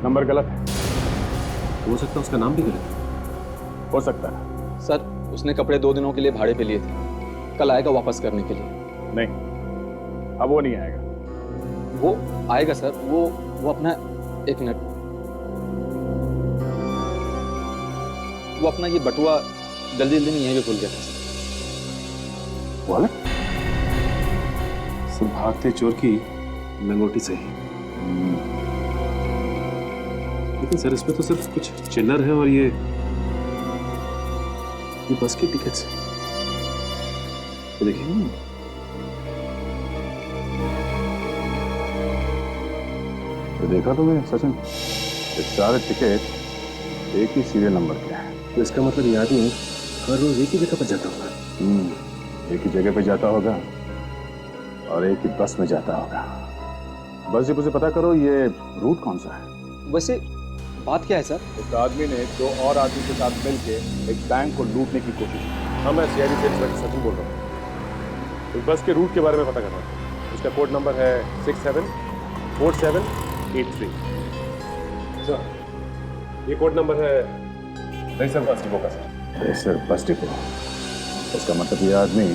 Number गलत है। हो सकता है उसका नाम भी गलत है। हो सकता है। सर उसने कपड़े 2 दिनों के लिए भाड़े पे लिए थे, कल आएगा वापस करने के लिए। नहीं, अब वो नहीं आएगा। वो आएगा सर, वो अपना, एक मिनट, वो अपना ये बटुआ जल्दी जल्दी में यहीं पे भूल गया था सर। बोले सब भागते चोर की लंगोटी सही। लेकिन सर इसमें तो सिर्फ कुछ चिल्लर है और ये बस की टिकट्स है। तो देखिए ना, तो देखा तुमने सचिन, ये सारे टिकट एक ही सीरियल नंबर के हैं। तो इसका मतलब ये आदमी हर रोज एक ही जगह पर जाता होगा। एक ही जगह पे जाता होगा और एक ही बस में जाता होगा। बस जी मुझे पता करो ये रूट कौन सा है। वैसे बात क्या है सर? उस आदमी ने 2 और आदमी के साथ मिलकर एक बैंक को लूटने की कोशिश की। हाँ, मैं सीआईडी से इंस्पेक्टर सचिन बोल रहा हूँ। उस बस के रूट के बारे में पता कर रहा था। उसका कोड नंबर है 674783। सर ये कोड नंबर है दहीसर बस डिपो का सर। दहीसर बस डिपो, उसका मतलब ये आदमी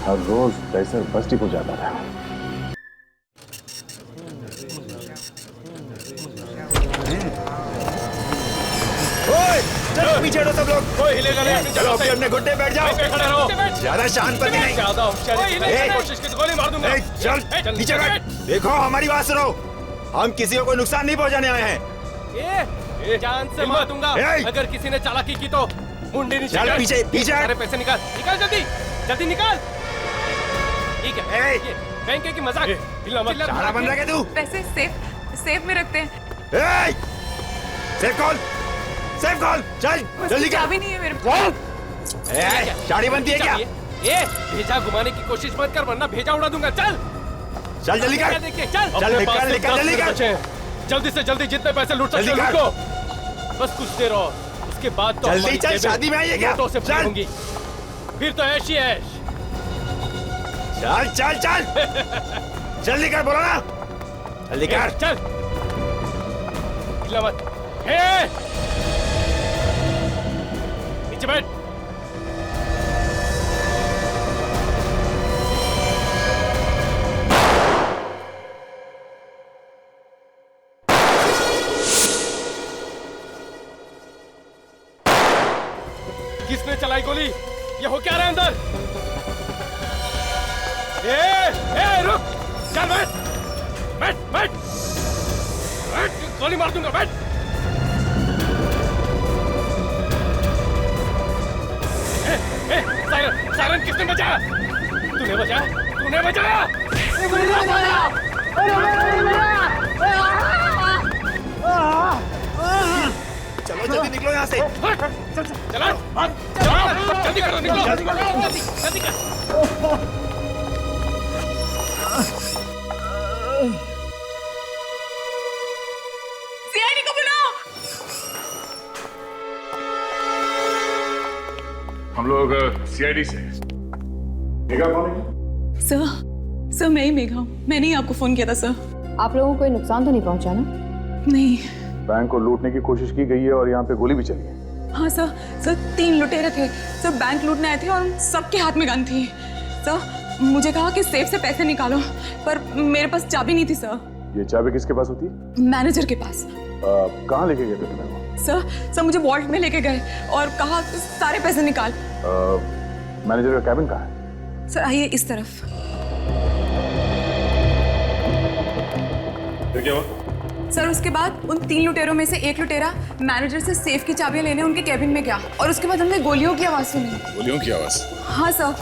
हर रोज दहीसर बस डिपो जाता था। चलो पीछे हटो सब लोग। कोई हिलेगा नहीं। चलो अपने घुटने बैठ जाओ। खड़े रहो। ज्यादा शांत पर नहीं। ज्यादा होशियारी दिखाने की कोशिश की तो गोली मार दूंगा। चल नीचे बैठ। देखो हमारी बात सुनो, हम किसी को कोई नुकसान नहीं पहुंचाने आए हैं। जान से मार दूंगा अगर किसी ने चालाकी की तो। मुंडी नीचे चल पीछे पीछे। सारे पैसे निकाल निकाल, जल्दी जल्दी निकाल। ठीक है, बैंक की मजाक। चारा बन रहा है तू? पैसे सेफ में रखते हैं। Safe call, safe call. चल जल्दी कर। चाबी नहीं है मेरे पास। गाड़ी बनती है क्या? ये भेजा घुमाने की कोशिश मत कर वरना भेजा उड़ा दूंगा। चल चल जल्दी कर। देखिए चल चल निकल निकल जल्दी कर। जल्दी से जल्दी जितने पैसे लूट सकते हो लूट लो। बस कुछ देर और, उसके बाद तो जल्दी चल। शादी में आई है क्या? नोटों से भरी चल होंगी, फिर तो ऐश ही ऐश। चल चल चल जल्दी कर, बोलो ना जल्दी कर। चल हिला मत। नीचे बैठ। किसने चलाई गोली? ये हो क्या रहा है अंदर? रुक, चल बैठ बैठ बैठ बैठ, गोली मार दूंगा। बैठ। सायरन सायरन किसने बचाया? तूने बचाया, तूने बचाया। चलो जल्दी निकलो यहाँ से। चलो जल्दी करो, निकलो जल्दी जल्दी कर। सीआईडी को बुलाओ। हम लोग सीआईडी से। मेघा कौन है? सर मैं ही मेघा हूँ। मैंने ही आपको फोन किया था सर। आप लोगों को कोई नुकसान तो नहीं पहुंचा ना? नहीं। बैंक को लूटने की कोशिश की गई है और यहाँ पे गोली भी चली है। हाँ सर 3 लुटेरे थे। सर बैंक लूटने आए थे और सबके हाथ में गन थी। सर मुझे कहा कि सेफ से पैसे निकालो, पर मेरे पास चाबी नहीं थी सर। ये चाबी किसके पास होती है? मैनेजर के पास। कहाँ लेके गए थे तुम्हें वो? सर मुझे वॉल्ट में लेके गए और कहा सारे पैसे निकाल। मैनेजर का कैबिन कहाँ है? सर आइए इस तरफ। फिर क्या हुआ? सर उसके बाद उन 3 लुटेरों में से एक लुटेरा मैनेजर से सेफ की चाबियां लेने उनके कैबिन में गया और उसके बाद हमने गोलियों की आवाज सुनी। गोलियों की आवाज? हाँ सर,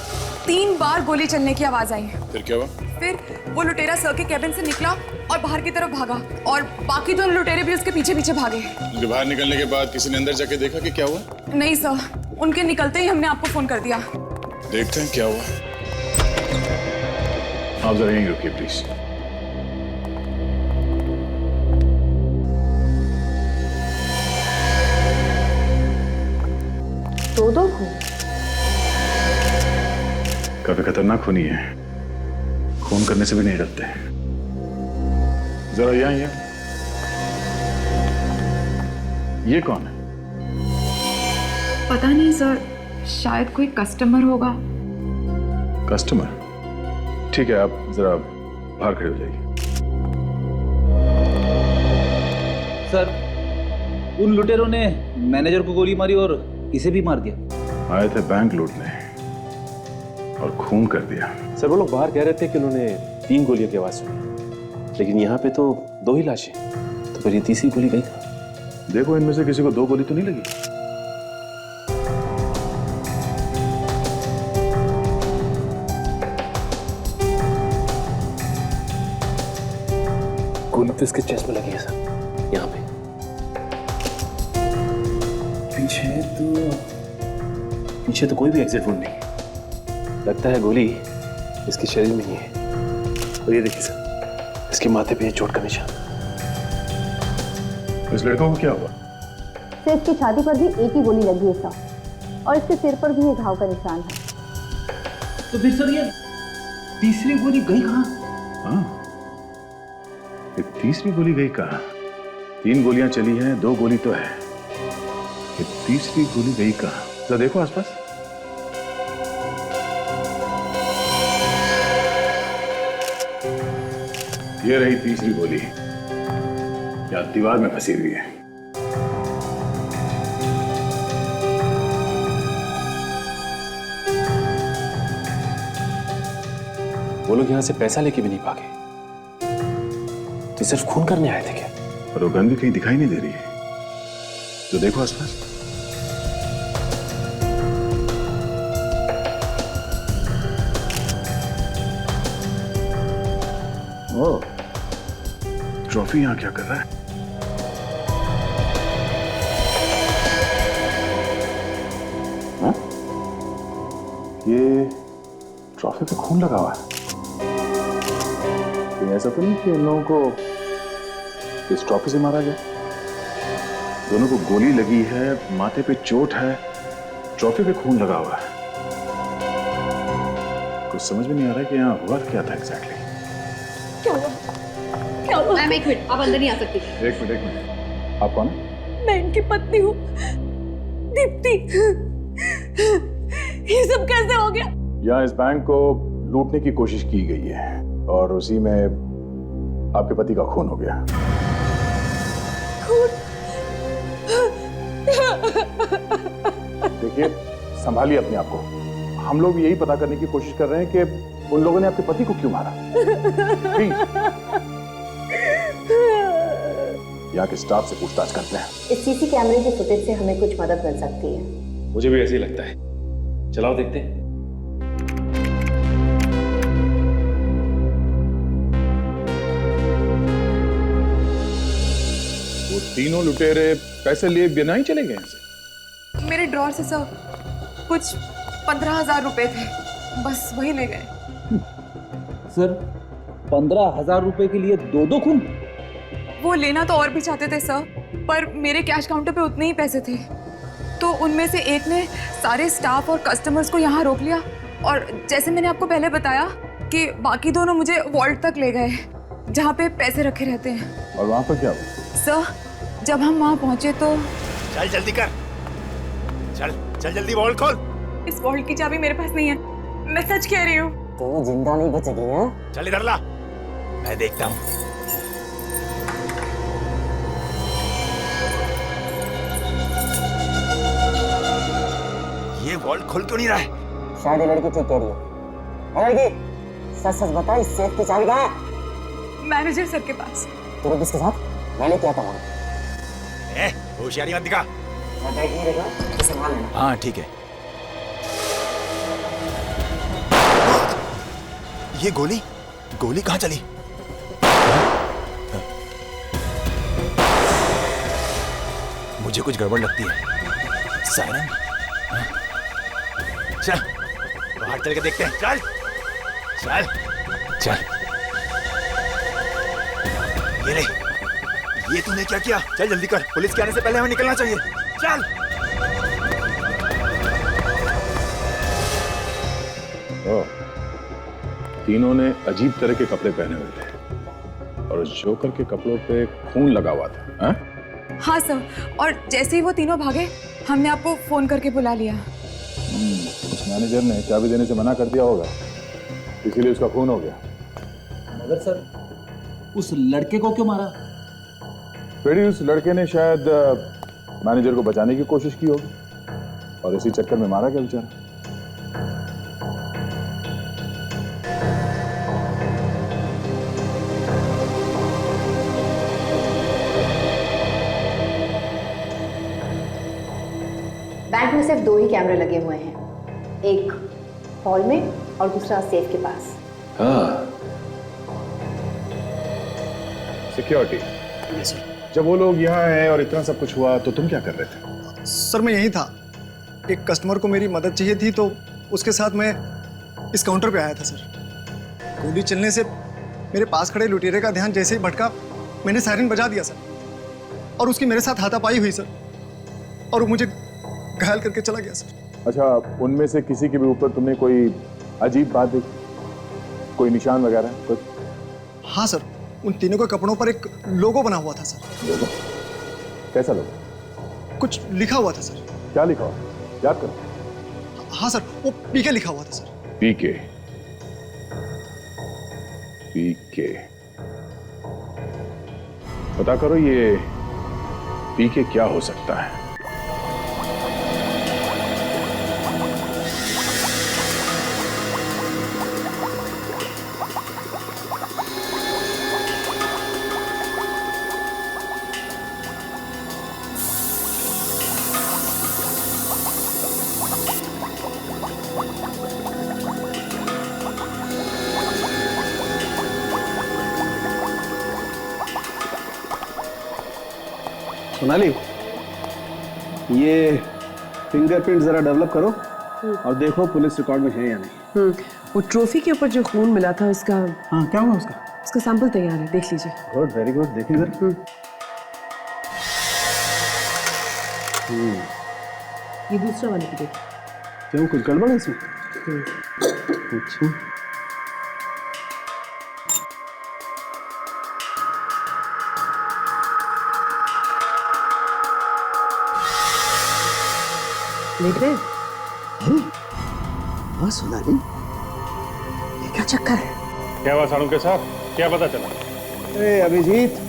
3 बार गोली चलने की आवाज आई। फिर क्या हुआ? फिर वो लुटेरा सर के कैबिन से निकला और बाहर की तरफ भागा और बाकी 2 लुटेरे भी उसके पीछे पीछे भागे। उनके बाहर निकलने के बाद किसी ने अंदर जाके देखा कि क्या हुआ? नहीं सर, उनके निकलते ही हमने आपको फोन कर दिया। देखते हैं क्या हुआ। आप जरा यहीं रुकिए प्लीज। दो खून? काफी खतरनाक खूनी है, खून करने से भी नहीं डरते। जरा यहाँ ये कौन है? पता नहीं सर, शायद कोई कस्टमर होगा। कस्टमर? ठीक है, आप जरा बाहर खड़े हो जाइए। सर, उन लुटेरों ने मैनेजर को गोली मारी और इसे भी मार दिया। आए थे बैंक लूटने और खून कर दिया। सर वो लोग बाहर कह रहे थे कि उन्होंने 3 गोलियों की आवाज सुनी, लेकिन यहाँ पे तो 2 ही लाशें, तो फिर ये तीसरी गोली गई कहाँ? देखो, इनमें से किसी को 2 गोली तो नहीं लगी। गोली तो इसके चेस्ट में लगी है सर, यहाँ पे। पीछे तो कोई भी एग्जिट वुंड नहीं। लगता है गोली इसके शरीर में ही है। और ये देखिए सर, इसके माथे पे चोट का निशान। इस लड़कों को क्या हुआ? सिर की छाती पर भी एक ही गोली लगी है सर, और इसके सिर पर भी एक घाव का निशान है। तो फिर सर ये तीसरी गोली गई कहाँ? हाँ, ये तीसरी गोली गई कहाँ? 3 गोलियां चली हैं, 2 गोली तो है। ये तीसरी गोली गई कहाँ? जरा देखो आसपास। ये रही तीसरी गोली, या दीवार में फंसी हुई है। वो लोग यहाँ से पैसा लेके भी नहीं भागे, तो सिर्फ खून करने आए थे क्या? और वो गन भी कहीं दिखाई नहीं दे रही है, तो देखो आसपास। ओह, ट्रॉफी यहाँ क्या कर रहा है? हाँ? ये ट्रॉफी पे खून लगा हुआ है। ये ऐसा तो नहीं कि इन लोगों को इस ट्रॉफी से मारा गया? दोनों को गोली लगी है, माथे पे चोट है, ट्रॉफी पे खून लगा हुआ है। कुछ समझ में नहीं आ रहा है कि यहाँ हुआ क्या था एग्जैक्टली। क्या हुआ? मैम एक मिनट, आप अंदर नहीं आ सकती। एक मिनट, आप कौन है? मैं इनकी पत्नी हूँ, दीप्ति। ये सब कैसे हो गया? यहाँ इस बैंक को लूटने की कोशिश की गई है और उसी में आपके पति का खून हो गया। देखिए, संभालिए अपने आप को। हम लोग यही पता करने की कोशिश कर रहे हैं कि उन लोगों ने आपके पति को क्यों मारा। प्लीज यहाँ के स्टाफ से पूछताछ करते हैं। इस सीसी कैमरे की फुटेज से हमें कुछ मदद मिल सकती है। मुझे भी ऐसे ही लगता है। चलाओ देखते हैं। वो तीनों लुटेरे पैसे लिए बिना ही चले गए यहाँ से? मेरे ड्रॉर से सर कुछ 15,000 रुपए थे, बस वही ले गए। सर 15,000 रुपए के लिए 2 खून? वो लेना तो और भी चाहते थे सर, पर मेरे कैश काउंटर पे उतने ही पैसे थे, तो उनमें से एक ने सारे स्टाफ और कस्टमर्स को यहाँ रोक लिया, और जैसे मैंने आपको पहले बताया कि बाकी दोनों मुझे वॉल्ट तक ले गए जहाँ पे पैसे रखे रहते हैं। और वहां पर क्या हुआ? सर जब हम वहाँ पहुंचे तो चल जल्दी कर, चल चल जल्दी वॉल्ट खोल। इस वॉल्ट की चाबी मेरे पास नहीं है, मैं सच कह रही हूँ। तो जिंदा नहीं बचेगी हैं? चल इधर ला, मैं देखता हूँ। ये वॉल्ट खोल क्यों नहीं रहा है? शायद ये लड़की ठीक कह रही है। लड़की सच सच बता, इस सेफ की चाबी कहाँ है? मैनेजर सर के पास। तेरे किसके साथ? मैंने किया था वहाँ। होशियारी मत दिखा। मैं बैठ नहीं रहेगा, तो संभाल लेना। हाँ ठीक है। ये गोली गोली कहाँ चली? मुझे कुछ गड़बड़ लगती है। सायरन? चल बाहर चल के देखते हैं। चल चल चल। ये ले, ये तूने क्या किया? चल जल्दी कर, पुलिस के आने से पहले हमें निकलना चाहिए। चल। तीनों ने अजीब तरह के कपड़े पहने हुए थे और जोकर के कपड़ों पे खून लगा हुआ था। हाँ सर, और जैसे ही वो तीनों भागे हमने आपको फोन करके बुला लिया। उस मैनेजर ने चाबी देने से मना कर दिया होगा, इसीलिए उसका खून हो गया। मगर सर, उस लड़के को क्यों मारा? फिर उस लड़के ने शायद मैनेजर को बचाने की कोशिश की होगी और इसी चक्कर में मारा गया बेचारा। बैंक में सिर्फ 2 ही कैमरे लगे हुए हैं, एक हॉल में और दूसरा सेफ के पास। हाँ, सिक्योरिटी। जब वो लोग यहाँ हैं और इतना सब कुछ हुआ तो तुम क्या कर रहे थे? सर मैं यहीं था, एक कस्टमर को मेरी मदद चाहिए थी तो उसके साथ मैं इस काउंटर पे आया था सर। गोली चलने से मेरे पास खड़े लुटेरे का ध्यान जैसे ही भटका, मैंने सायरन बजा दिया सर, और उसकी मेरे साथ हाथापाई हुई सर, और वो मुझे घायल करके चला गया सर। अच्छा, उनमें से किसी के भी ऊपर तुमने कोई अजीब बात देखी, कोई निशान वगैरह कुछ? हाँ सर, उन तीनों के कपड़ों पर एक लोगो बना हुआ था सर। लोगो? कैसा लोगो? कुछ लिखा हुआ था सर। क्या लिखा हुआ? याद करो। हाँ सर, वो पीके लिखा हुआ था सर। पीके? पीके? पता करो ये पीके क्या हो सकता है। सोनाली, ये फिंगरप्रिंट जरा डेवलप करो और देखो पुलिस रिकॉर्ड में है या नहीं। वो ट्रॉफी के ऊपर जो खून मिला था उसका, हाँ क्या हुआ उसका? उसका सैंपल तैयार है, देख लीजिए। गुड, वेरी गुड, देखिए जरा। ये दूसरा वाला भी देखिए। क्यों, कुछ गड़बड़ है इसमें? अच्छा, देख रहे हैं? हाँ सोनाली, ये क्या चक्कर है? क्या हुआ साड़ू के साथ, क्या पता चला? अरे अभिजीत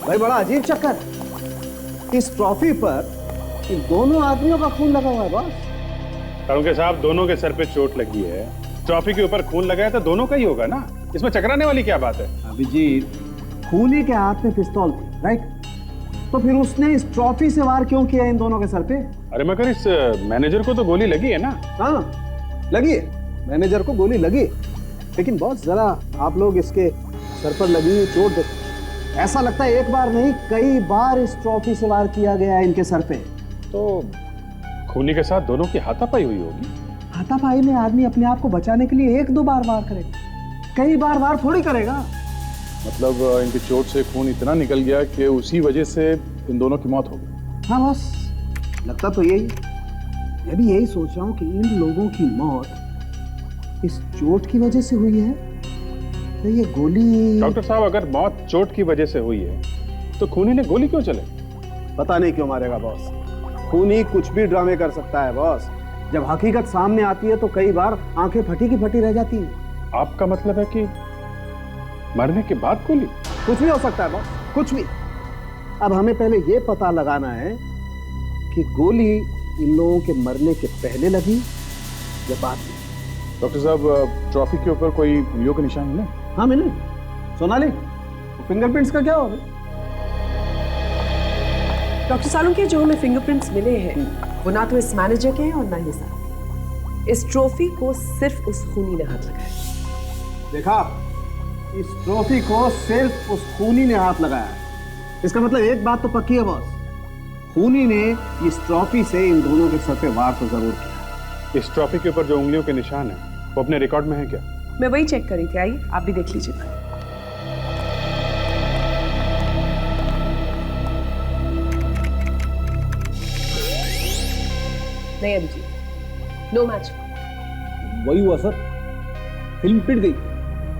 भाई, बड़ा अजीब चक्कर। इस ट्रॉफी पर इन दोनों आदमियों का खून लगा हुआ है बॉस। साड़ू के साहब, दोनों के सर पे चोट लगी है, ट्रॉफी के ऊपर खून लगा है तो दोनों का ही होगा ना, इसमें चकराने वाली क्या बात है? अभिजीत, खूनी के हाथ में पिस्तौल थी, राइट? तो फिर उसने इस ट्रॉफी से वार क्यों किया इन दोनों के सर पे? अरे मगर इस मैनेजर को तो गोली लगी है ना? हाँ लगी है, मैनेजर को गोली लगी, लेकिन बॉस जरा आप लोग इसके सर पर लगी हुई चोट देखो। ऐसा लगता है एक बार नहीं कई बार इस ट्रॉफी से वार किया गया है इनके सर पे। तो खूनी के साथ दोनों की हाथापाई हुई होगी। हाथापाई में आदमी अपने आप को बचाने के लिए 1-2 बार वार करेगा, कई बार वार थोड़ी करेगा। मतलब इनकी चोट से खून इतना निकल गया कि उसी वजह से इन दोनों की मौत हो गई। हाँ बॉस, लगता तो यही। मैं भी यही सोच रहा हूँ कि इन लोगों की मौत इस चोट की वजह से हुई है, तो ये गोली। डॉक्टर साहब, अगर मौत चोट की वजह से हुई है तो खूनी ने गोली क्यों चले? पता नहीं क्यों मारेगा बॉस, खूनी कुछ भी ड्रामे कर सकता है बॉस। जब हकीकत सामने आती है तो कई बार आंखें फटी की फटी रह जाती हैं। आपका मतलब है कि मरने के बाद गोली? कुछ भी हो सकता है बॉस, कुछ भी। अब हमें पहले ये पता लगाना है कि गोली इन लोगों के मरने के पहले लगी या बाद में। डॉक्टर साहब, ट्रॉफी के ऊपर कोई उंगलियों के निशान मिले? हाँ मिले। सोनाली, फिंगरप्रिंट्स का क्या होगा? डॉक्टर सालू के जो हमें फिंगरप्रिंट्स मिले हैं वो ना तो इस मैनेजर के हैं और ना ही साहब। इस ट्रॉफी को सिर्फ उस खूनी ने हाथ लगाया। देखा, इस ट्रॉफी को सिर्फ उस खूनी ने हाथ लगाया। इसका मतलब एक बात तो पक्की है बॉस, खूनी ने इस ट्रॉफी से इन दोनों के सर पे वार तो जरूर किया। इस ट्रॉफी के ऊपर जो उंगलियों के निशान है वो अपने रिकॉर्ड में है क्या? मैं वही चेक कर रही थी, आइए आप भी देख लीजिए। नहीं अभिजीत, नो मैच। वही हुआ सर, फिल्म पिट गई,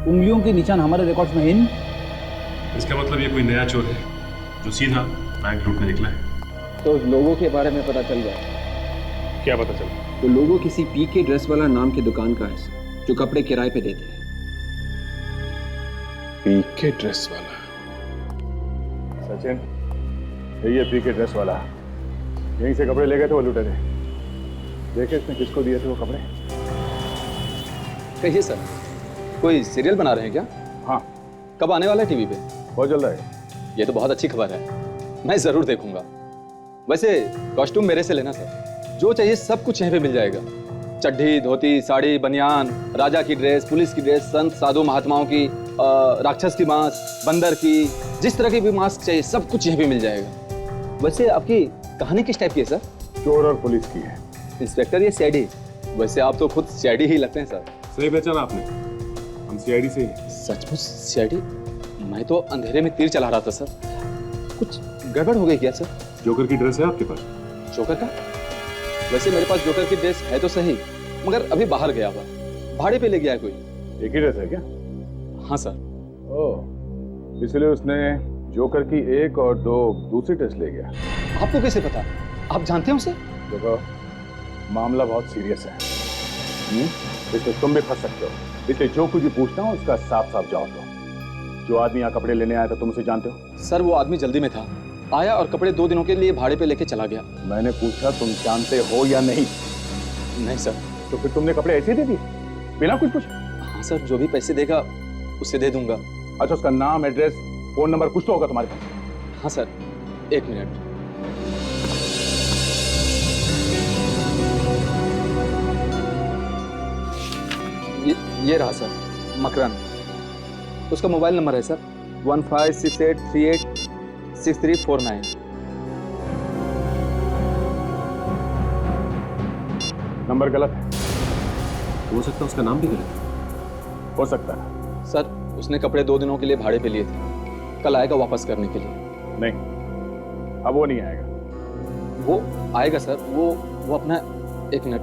उंगलियों के निशान हमारे रिकॉर्ड्स में है नहीं। इसका मतलब ये कोई नया चोर है जो सीधा बैंक लूटने निकला है। तो लोगों के बारे में पता चल गया? क्या पता चला? तो लोगों किसी पीके ड्रेस वाला नाम की दुकान का है जो कपड़े किराए पे देते हैं। पीके ड्रेस वाला? सचिन, ये पीके ड्रेस वाला यहीं से कपड़े ले गए थे वो लुटेरे। देखे इसने किसको दिए थे वो कपड़े? कहिए सर, कोई सीरियल बना रहे हैं क्या? हाँ। कब आने वाला है टीवी पे? बहुत जल्द आएगा। ये तो बहुत अच्छी खबर है, मैं जरूर देखूंगा। वैसे कॉस्ट्यूम मेरे से लेना सर, जो चाहिए सब कुछ यहाँ पे मिल जाएगा। चड्ढी, धोती, साड़ी, बनियान, राजा की ड्रेस, पुलिस की ड्रेस, संत साधु महात्माओं की, राक्षस की मास्क, बंदर की, जिस तरह की भी मास्क चाहिए सब कुछ यहाँ पे मिल जाएगा। वैसे आपकी कहानी किस टाइप की है सर? चोर और पुलिस की है। इंस्पेक्टर या सीआईडी? वैसे आप तो खुद सीआईडी ही लगते हैं सर। सही पहचाना आपने, हम सीआईडी से ही। सचमुच सीआईडी? मैं तो अंधेरे में तीर चला रहा था सर। कुछ गड़बड़ हो गई क्या सर? जोकर की ड्रेस है आपके पास? जोकर का? वैसे मेरे पास जोकर की ड्रेस है तो सही, मगर अभी बाहर गया हुआ, भाड़े पे ले गया है कोई। एक ही ड्रेस है क्या? हाँ सर। ओह, इसलिए उसने जोकर की एक और दो दूसरी ड्रेस ले गया। आपको कैसे पता? आप जानते हैं उसे? देखो, मामला बहुत सीरियस है, इसमें तुम भी फंस सकते हो, इसलिए जो कुछ भी पूछता हूँ उसका साफ साफ जवाब दो। जो आदमी यहाँ कपड़े लेने आया था तुम उसे जानते हो? सर वो आदमी जल्दी में था, आया और कपड़े 2 दिनों के लिए भाड़े पे लेके चला गया। मैंने पूछा तुम जानते हो या नहीं? नहीं सर। तो फिर तुमने कपड़े ऐसे ही दे दिए बिना कुछ पूछे? हाँ सर, जो भी पैसे देगा उसे दे दूंगा। अच्छा, उसका नाम, एड्रेस, फोन नंबर कुछ तो होगा तुम्हारे पास? हाँ सर, 1 मिनट। ये रहा सर, मकरन। उसका मोबाइल नंबर है सर 1568386349। नंबर गलत है। हो सकता है उसका नाम भी गलत है। हो सकता है सर। उसने कपड़े 2 दिनों के लिए भाड़े पे लिए थे, कल आएगा वापस करने के लिए। नहीं, अब वो नहीं आएगा। वो आएगा सर, वो अपना 1 मिनट,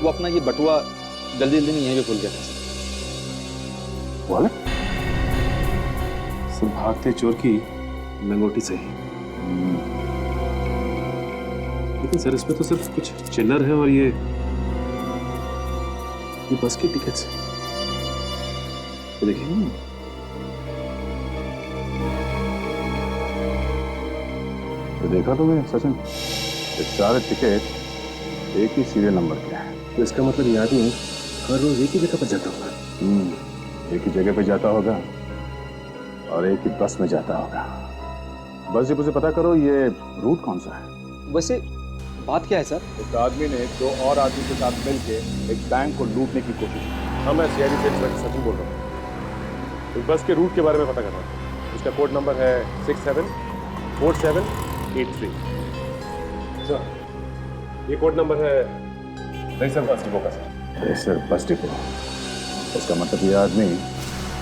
वो अपना ये बटुआ जल्दी जल्दी में यहीं पे भूल गया था सर। बोले? सब भागते चोर की लंगोटी सही। लेकिन सर इसमें तो सिर्फ कुछ चिल्लर है और ये बस की टिकट्स है। तो देखिए तो देखा तुमने सचिन, ये सारे टिकट एक ही सीरियल नंबर के हैं। तो इसका मतलब ये आदमी हर रोज एक ही जगह पर जाता होगा। एक ही जगह पे जाता होगा और एक ही बस में जाता होगा। बस जी मुझे पता करो ये रूट कौन सा है? वैसे बात क्या है सर? एक आदमी ने 2 और आदमी के साथ मिलकर एक बैंक को लूटने की कोशिश की। हाँ, मैं सीआईडी से इंस्पेक्टर सचिन बोल रहा हूँ। इस बस के रूट के बारे में पता कर रहा था। उसका कोड नंबर है 674783। सर ये कोड नंबर है रेसर बस डिपो का सर। Racer bus depot? इसका मतलब ये आदमी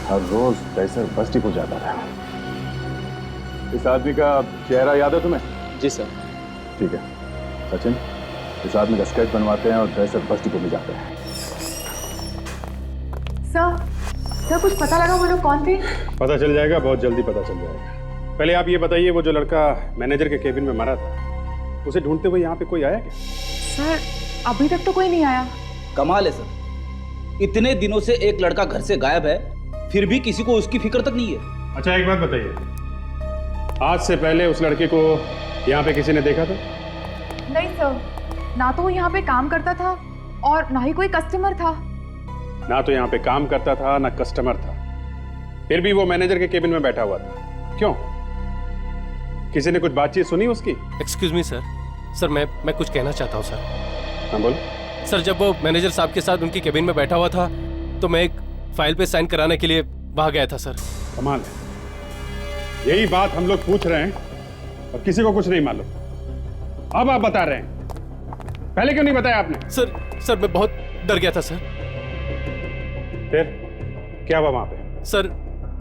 हर रोज रेसर बस डिपो जाता था। इस आदमी का चेहरा याद है तुम्हें? जी सर। ठीक है सचिन, इस आदमी का स्केच बनवाते हैं और रेसर बस डिपो में जाते हैं। सर कुछ पता लगा वो लोग कौन थे? पता चल जाएगा, बहुत जल्दी पता चल जाएगा। पहले आप ये बताइए, वो जो लड़का मैनेजर के केबिन में मरा था उसे ढूंढते हुए यहाँ पे कोई आया क्या? सर अभी तक तो कोई नहीं आया। कमाल है सर, इतने दिनों से एक लड़का घर से गायब है, फिर भी किसी को उसकी फिक्र तक नहीं है। अच्छा एक बात बताइए, आज से पहले उस लड़के को यहाँ पे किसी ने देखा था? नहीं सर, ना तो वो यहाँ पे काम करता था और ना ही कोई कस्टमर था। ना तो यहाँ पे काम करता था ना कस्टमर था, फिर भी वो मैनेजर के केबिन में बैठा हुआ था। क्यों? किसी ने कुछ बातचीत सुनी उसकी? एक्सक्यूज मी सर, मैं कुछ कहना चाहता हूँ सर। हाँ बोल। सर जब वो मैनेजर साहब के साथ उनकी केबिन में बैठा हुआ था तो मैं एक फाइल पे साइन कराने के लिए वहां गया था सर। कमाल है, यही बात हम लोग पूछ रहे हैं और किसी को कुछ नहीं मालूम। अब आप बता रहे हैं, पहले क्यों नहीं बताया आपने? सर मैं बहुत डर गया था सर। फिर क्या हुआ वहां पे? सर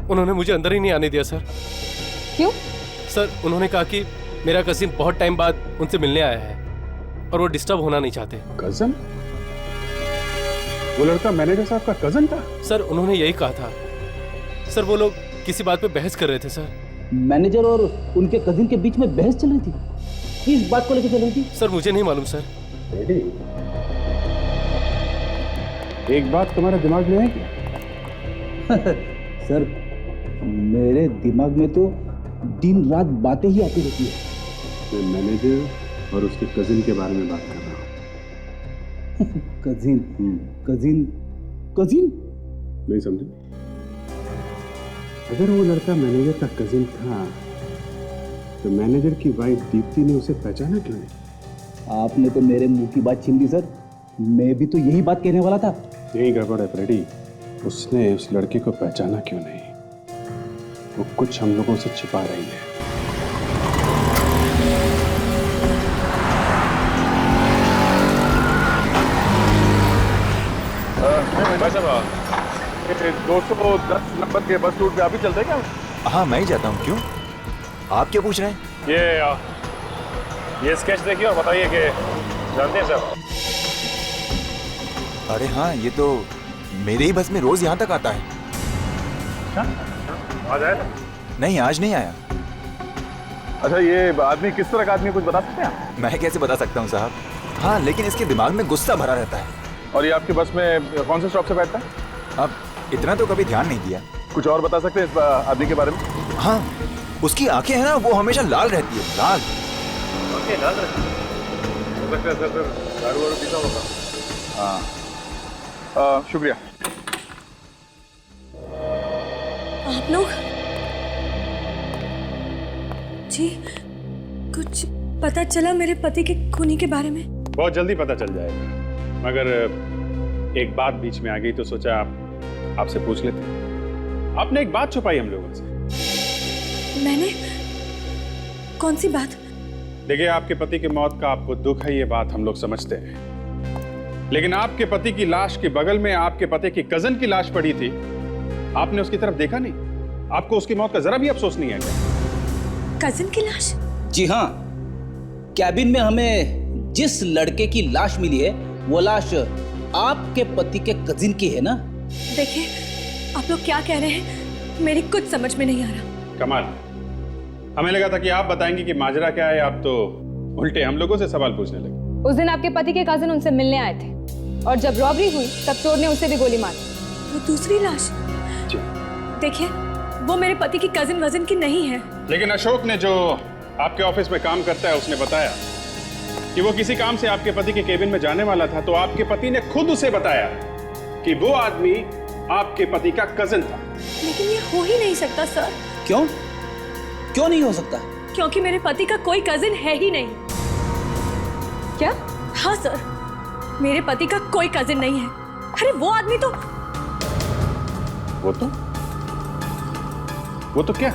उन्होंने मुझे अंदर ही नहीं आने दिया सर। क्यों? सर उन्होंने कहा कि मेरा कजिन बहुत टाइम बाद उनसे मिलने आया है और वो डिस्टर्ब होना नहीं चाहते। कजन? वो लड़का मैनेजर साहब का कजन था? सर उन्होंने यही कहा था। सर वो लोग किसी बात पे बहस कर रहे थे सर। मैनेजर और उनके कजिन के बीच में बहस चल रही थी। किस बात को लेकर चल रही थी? सर मुझे नहीं मालूम सर। एक बात तुम्हारे दिमाग में है क्या? सर मेरे दिमाग में तो दिन रात बातें ही आती रहती है। मैं मैनेजर और उसके कजिन के बारे में बात कर रहा हूँ। कजिन कजिन कजिन नहीं समझे? अगर वो लड़का मैनेजर का कजिन था तो मैनेजर की वाइफ दीप्ति ने उसे पहचाना क्यों नहीं? आपने तो मेरे मुंह की बात छीन ली सर। मैं भी तो यही बात कहने वाला था। यही गड़बड़ है फ्रेडी। उसने उस लड़के को पहचाना क्यों नहीं? वो कुछ हम लोगों से छिपा रही है। भाई साहब 210 नंबर के बस रूट पे अभी चलते हैं क्या? हाँ मैं ही जाता हूँ। क्यों, आप क्या पूछ रहे हैं? ये स्केच देखिए और बताइए कि जानते हैं साहब। अरे हाँ, ये तो मेरे ही बस में रोज यहाँ तक आता है। आज आया था? नहीं, आज नहीं आया। अच्छा, ये आदमी किस तरह का आदमी, कुछ बता सकते हैं आप? मैं कैसे बता सकता हूँ साहब। हाँ, लेकिन इसके दिमाग में गुस्सा भरा रहता है। और ये आपकी बस में कौन से स्टॉप से बैठता है? अब इतना तो कभी ध्यान नहीं दिया। कुछ और बता सकते हैं इस आदमी के बारे में? हाँ, उसकी आंखें हैं ना, वो हमेशा लाल रहती है। लाल आंखें लाल रहती है? हो सकता है सर दारू वारू पीता होगा। हाँ, शुक्रिया। आप लोग जी कुछ पता चला मेरे पति के खूनी के बारे में? बहुत जल्दी पता चल जाएगा, मगर एक बात बीच में आ गई तो सोचा आपसे पूछ लेते। आपने एक बात छुपाई हम लोगों से। मैंने? कौन सी बात? देखिए, आपके पति की मौत का आपको दुख है, ये बात हम लोग समझते हैं, लेकिन आपके पति की लाश के बगल में आपके पति की कजन की लाश पड़ी थी। आपने उसकी तरफ देखा नहीं? आपको उसकी मौत का जरा भी अफसोस नहीं है क्या? कजन की लाश? जी हाँ, कैबिन में हमें जिस लड़के की लाश मिली है वो लाश आपके पति के कजिन की है ना? देखिए, आप लोग क्या कह रहे हैं, मेरी कुछ समझ में नहीं आ रहा। कमाल, हमें लगा था कि आप बताएंगे कि माजरा क्या है, आप तो उल्टे हम लोगों से सवाल पूछने लगे। उस दिन आपके पति के कजिन उनसे मिलने आए थे और जब रॉबरी हुई तब चोर ने उसे भी गोली मारी। वो दूसरी लाश? देखिए, वो मेरे पति की कजिन वजन की नहीं है। लेकिन अशोक ने, जो आपके ऑफिस में काम करता है, उसने बताया कि वो किसी काम से आपके पति के केबिन में जाने वाला था, तो आपके पति ने खुद उसे बताया कि वो आदमी आपके पति का कजिन था। लेकिन ये हो ही नहीं सकता सर। क्यों? क्यों नहीं हो सकता? क्योंकि मेरे पति का कोई कजिन है ही नहीं। क्या? हाँ सर, मेरे पति का कोई कजिन नहीं है। अरे वो आदमी तो वो तो क्या?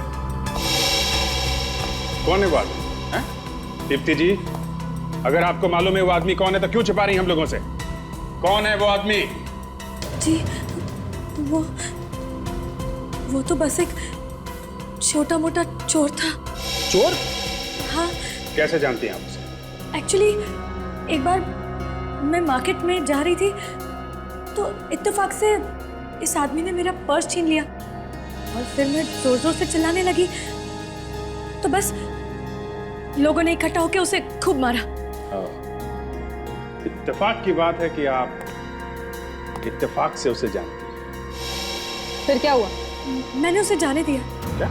कौन है वो आदमी? दीप्ति जी, अगर आपको मालूम है वो आदमी कौन है तो क्यों छिपा रही हम लोगों से? कौन है वो आदमी? जी, वो तो बस एक छोटा मोटा चोर था। चोर? हाँ। कैसे जानती हैं आप उसे? एक्चुअली एक बार मैं मार्केट में जा रही थी तो इत्तेफाक से इस आदमी ने मेरा पर्स छीन लिया और फिर मैं जोर जोर से चिल्लाने लगी तो बस लोगों ने इकट्ठा होकर उसे खूब मारा। इत्तेफाक की बात है कि आप इत्तेफाक से उसे जानती हैं। फिर क्या हुआ? मैंने उसे जाने दिया। क्या?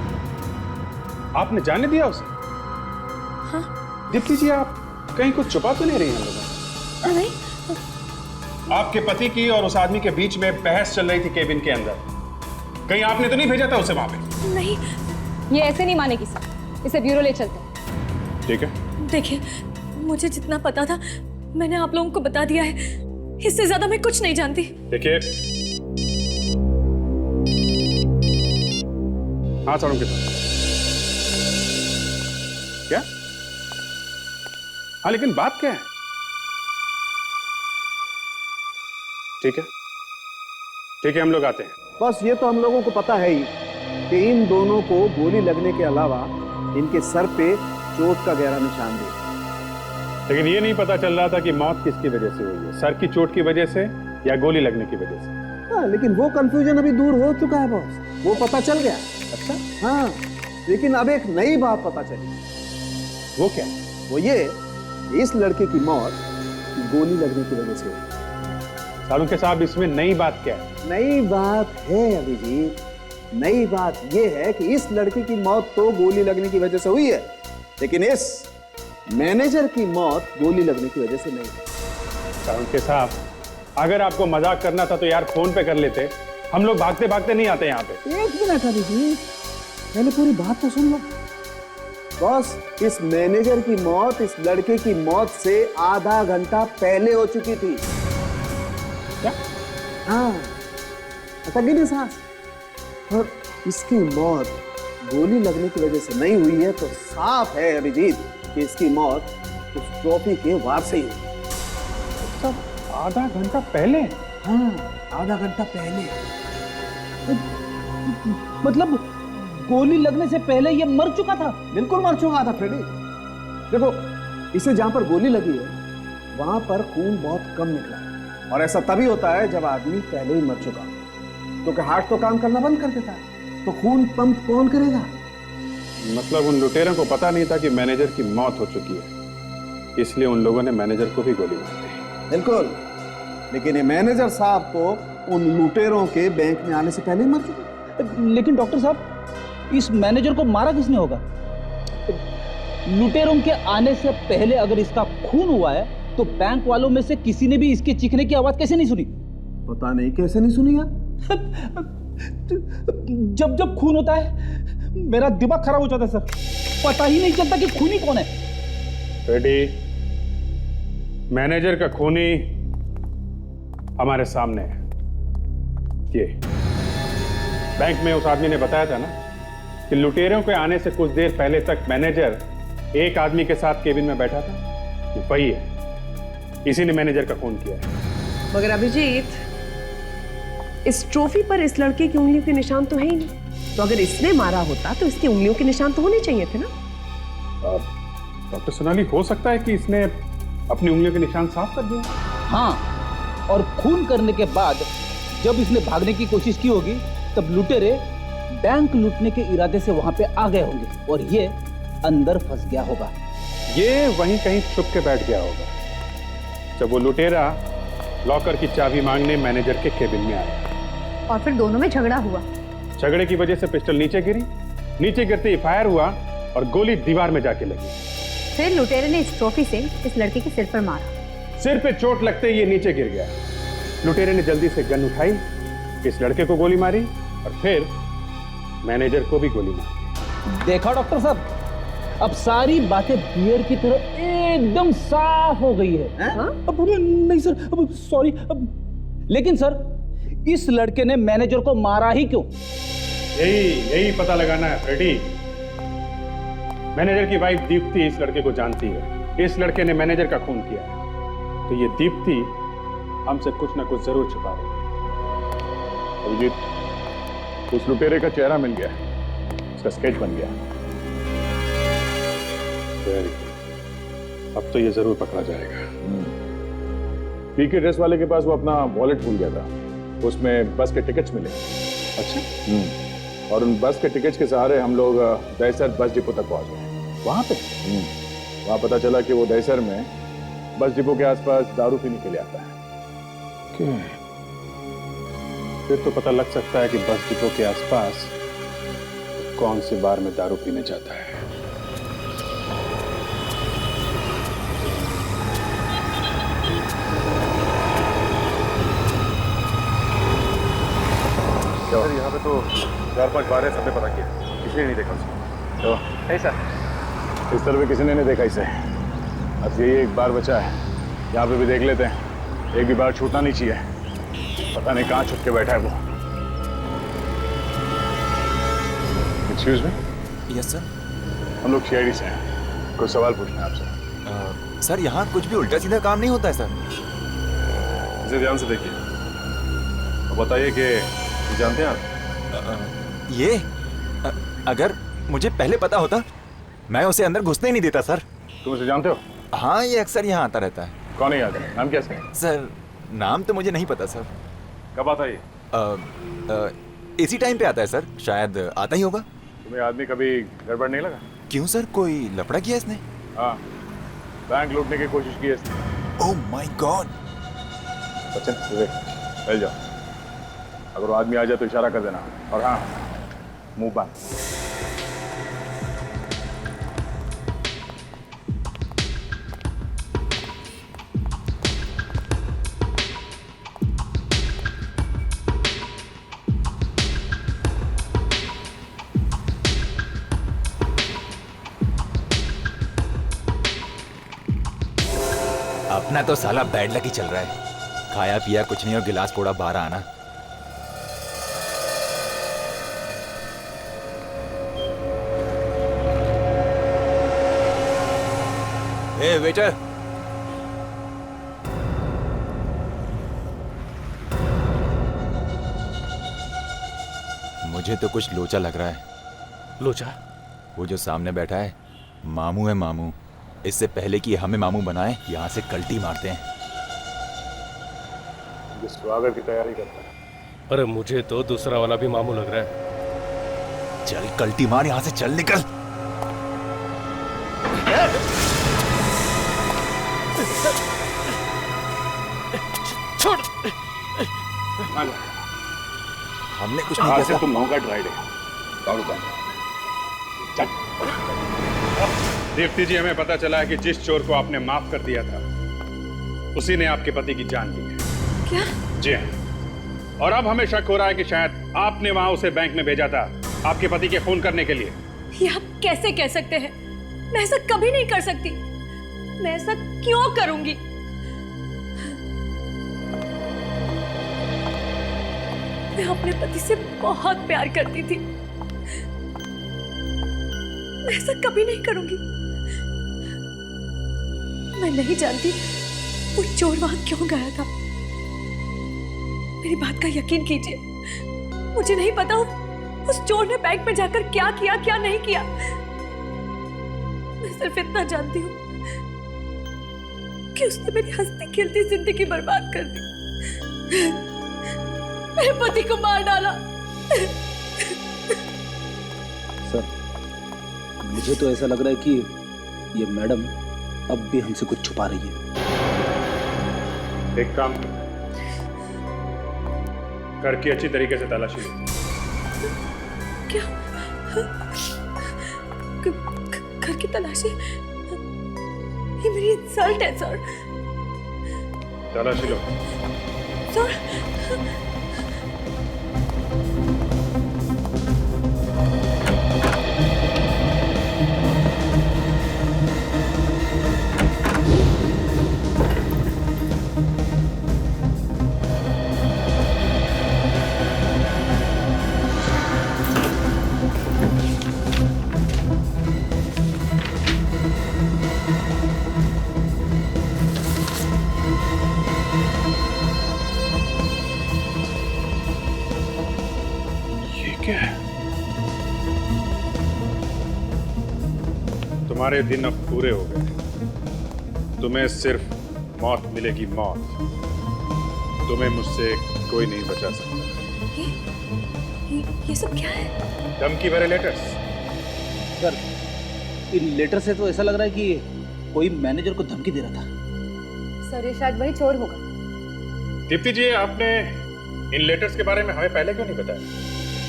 आपने जाने दिया उसे? हाँ। दीप्ति जी, आप कहीं कुछ छुपा तो नहीं रही हैं हम लोगों? नहीं। आपके पति की और उस आदमी के बीच में बहस चल रही थी केबिन के अंदर, कहीं आपने तो नहीं भेजा था उसे वहां पे? नहीं। ये ऐसे नहीं मानेगी सर, इसे ब्यूरो ले चलते हैं। ठीक है। देखिए, मुझे जितना पता था मैंने आप लोगों को बता दिया है, इससे ज्यादा मैं कुछ नहीं जानती। देखिए, हाँ साड़ू के साथ क्या? हाँ, लेकिन बात क्या है? ठीक है, ठीक है, हम लोग आते हैं। बस ये तो हम लोगों को पता है ही कि इन दोनों को गोली लगने के अलावा इनके सर पे चोट का गहरा निशान भी, लेकिन ये नहीं पता चल रहा था कि मौत किसकी वजह से हुई है, सर की चोट की वजह से या गोली लगने की वजह से। हाँ, लेकिन वो कंफ्यूजन अभी दूर हो चुका है बॉस, वो पता चल गया। अच्छा? हाँ, लेकिन अब एक नई बात पता चली। वो क्या? वो ये, इस लड़के की मौत गोली लगने की वजह से हुई। सालुंके साहब, इसमें नई बात क्या है? नई बात है अभिजीत, नई बात यह है कि इस लड़के की मौत तो गोली लगने की वजह से हुई है, लेकिन इस मैनेजर की मौत गोली लगने की वजह से नहीं हुई। सालुंके साहब, अगर आपको मजाक करना था तो यार फोन पे कर लेते। हम लोग भागते भागते नहीं आते यहाँ पे। एक मिनट अभिजीत, पहले पूरी बात तो सुन लो। बॉस, इस मैनेजर की मौत इस लड़के की मौत से आधा घंटा पहले हो चुकी थी। क्या? हाँ, अटक गई सांस। और इसकी मौत गोली लगने की वजह से नहीं हुई है तो साफ है अभिजीत कि इसकी मौत उस ट्रॉफी के वार से ही हुई। सब आधा घंटा पहले? हाँ, आधा घंटा पहले। मतलब गोली लगने से पहले ये मर चुका था? बिल्कुल मर चुका था फ्रेडी। देखो, इसे जहां पर गोली लगी है वहां पर खून बहुत कम निकला है, और ऐसा तभी होता है जब आदमी पहले ही मर चुका, क्योंकि हार्ट तो काम करना बंद कर देता है, तो खून पंप कौन करेगा? मतलब उन लुटेरों को पता नहीं था कि मैनेजर की मौत हो चुकी है, इसलिए उन लोगों ने मैनेजर को भी गोली मार दी। बिल्कुल, लेकिन ये मैनेजर साहब तो उन लुटेरों के बैंक में आने से पहले ही मर चुके। लेकिन डॉक्टर साहब, इस मैनेजर को मारा किसने होगा? लुटेरों के आने से पहले अगर इसका खून हुआ है तो बैंक वालों में से किसी ने भी इसके चीखने की आवाज कैसे नहीं सुनी? पता नहीं कैसे नहीं सुनी यार। जब जब खून होता है मेरा दिमाग खराब हो जाता है सर, पता ही नहीं चलता कि खूनी कौन है। रेडी, मैनेजर का खूनी हमारे सामने है। ये बैंक में उस आदमी ने बताया था ना कि लुटेरों के आने से कुछ देर पहले तक मैनेजर एक आदमी के साथ केबिन में बैठा था, ये वही है, इसी ने मैनेजर का खून किया है। मगर अभिजीत, इस ट्रॉफी पर इस लड़के की उंगलियों के निशान तो है ही नहीं, तो अगर इसने मारा होता तो इसकी उंगलियों के निशान तो होने चाहिए थे ना? डॉक्टर सोनाली, हो सकता है कि इसने अपनी उंगलियों के निशान साफ कर दिए। हाँ, और खून करने के बाद जब इसने भागने की कोशिश की होगी तब लुटेरे बैंक लूटने के इरादे से वहां पे आ गए होंगे और ये अंदर फंस गया होगा। ये वहीं कहीं छुप के बैठ गया होगा जब वो लुटेरा लॉकर की चाबी मांगने मैनेजर के केबिन में आया। और फिर दोनों में झगड़ा हुआ। झगड़े की वजह से पिस्टल नीचे गिरी, नीचे गिरते ही फायर हुआ और गोली दीवार में जाके लगी। फिर लुटेरे ने इस ट्रॉफी से इस लड़के के सिर पर मारा। सिर पे चोट लगते ही ये नीचे गिर गया। लुटेरे ने जल्दी से गन उठाई, इस लड़के को गोली मारी और फिर मैनेजर को भी गोली मारी। देखा डॉक्टर साहब, अब सारी बातें बियर की तरह एकदम साफ हो गई है। अब नहीं सर, अब सॉरी। लेकिन सर, इस लड़के ने मैनेजर को मारा ही क्यों? यही पता लगाना है फ्रेडी। मैनेजर की वाइफ दीप्ति इस लड़के को जानती है, इस लड़के ने मैनेजर का खून किया है, तो ये दीप्ति हमसे कुछ ना कुछ जरूर छुपा रही है। अभिजीत, उस लुटेरे का चेहरा मिल गया, उसका स्केच बन गया। वेरी गुड, अब तो ये जरूर पकड़ा जाएगा। पीके ड्रेस वाले के पास वो अपना वॉलेट भूल गया था, उसमें बस के टिकट्स मिले। अच्छा। और उन बस के टिकट्स के सहारे हम लोग दहसर बस डिपो तक पहुंच गए। वहां पे वहां पता चला कि वो दहसर में बस डिपो के आसपास दारू पीने के लिए आता है। फिर तो पता लग सकता है कि बस डिपो के आसपास कौन से बार में दारू पीने जाता है। सर, यहाँ पे तो 4-5 बार है, सबने पता किया, किसी ने नहीं देखा उसे। तो नहीं सर, इस तरह भी किसी ने नहीं देखा इसे। अब यही एक बार बचा है, यहाँ पे भी देख लेते हैं, एक भी बार छूटना नहीं चाहिए। पता नहीं कहाँ छुप के बैठा है वो। Excuse me. Yes sir. हम लोग सीआईडी से हैं, कुछ सवाल पूछना है आपसे। सर, यहाँ कुछ भी उल्टा सीधा काम नहीं होता है सर। इसे ध्यान से देखिए और बताइए कि जानते हैं आप ये अगर मुझे पहले पता होता मैं उसे अंदर घुसने ही नहीं देता सर। तुम उसे जानते हो? हाँ, ये अक्सर यहाँ आता रहता है। कौन है याद है? नाम क्या है? सर, नाम तो मुझे नहीं पता सर। कब आता है? इसी टाइम पे आता है सर, शायद आता ही होगा। तुम्हें आदमी कभी गड़बड़ नहीं लगा? क्यों सर, कोई लफड़ा किया इसने? हाँ, बैंक लूटने की कोशिश की है इसने। Oh my God. Sachin, Vivek, मिल जाओ। अगर वो आदमी आ जाए तो इशारा कर देना, और हाँ, मुंह बंद। अपना तो साला बैड लक ही चल रहा है। खाया पिया कुछ नहीं और गिलास फोड़ा बाहर आना। ए वेटर, मुझे तो कुछ लोचा लग रहा है। लोचा? वो जो सामने बैठा है मामू है मामू। इससे पहले कि हमें मामू बनाए यहाँ से कल्टी मारते हैं। ये स्वागत की तैयारी करता है। अरे मुझे तो दूसरा वाला भी मामू लग रहा है। चल कल्टी मार, यहाँ से चल निकल। छोड़। हमने कुछ नहीं आज किया। से तुम मामू का ड्राइड है। चल। दीप्ति जी, हमें पता चला है कि जिस चोर को आपने माफ कर दिया था उसी ने आपके पति की जान ली है। क्या? जी हाँ। और अब हमें शक हो रहा है कि शायद आपने वहां उसे बैंक में भेजा था आपके पति के खून करने के लिए। ये आप कैसे कह सकते हैं? मैं ऐसा कभी नहीं कर सकती। मैं ऐसा क्यों करूंगी? मैं अपने पति से बहुत प्यार करती थी। मैं ऐसा कभी नहीं करूंगी। मैं नहीं जानती वो चोर वहां क्यों गया था। मेरी बात का यकीन कीजिए, मुझे नहीं पता उस चोर ने बैंक में जाकर क्या किया क्या नहीं किया। मैं सिर्फ इतना जानती हूँ कि उसने मेरी हंसती खेलती जिंदगी बर्बाद कर दी। मेरे पति को मार डाला। सर, मुझे तो ऐसा लग रहा है कि ये मैडम अब भी हमसे कुछ छुपा रही है। एक काम घर की अच्छी तरीके से तलाशी लो। क्या? घर की तलाशी? ये मेरी इंसल्ट है सर। तलाशी लो। सर, तुम्हारे दिन अब पूरे हो गए। तुम्हें सिर्फ मौत मिलेगी, मौत। तुम्हें मुझसे कोई नहीं बचा सकता। ये सब क्या है? धमकी भरे लेटर्स। सर, इन लेटर से तो ऐसा लग रहा है कि कोई मैनेजर को धमकी दे रहा था। सर, ये शायद वही चोर होगा। दीप्ति जी, आपने इन लेटर्स के बारे में हमें पहले क्यों नहीं बताया?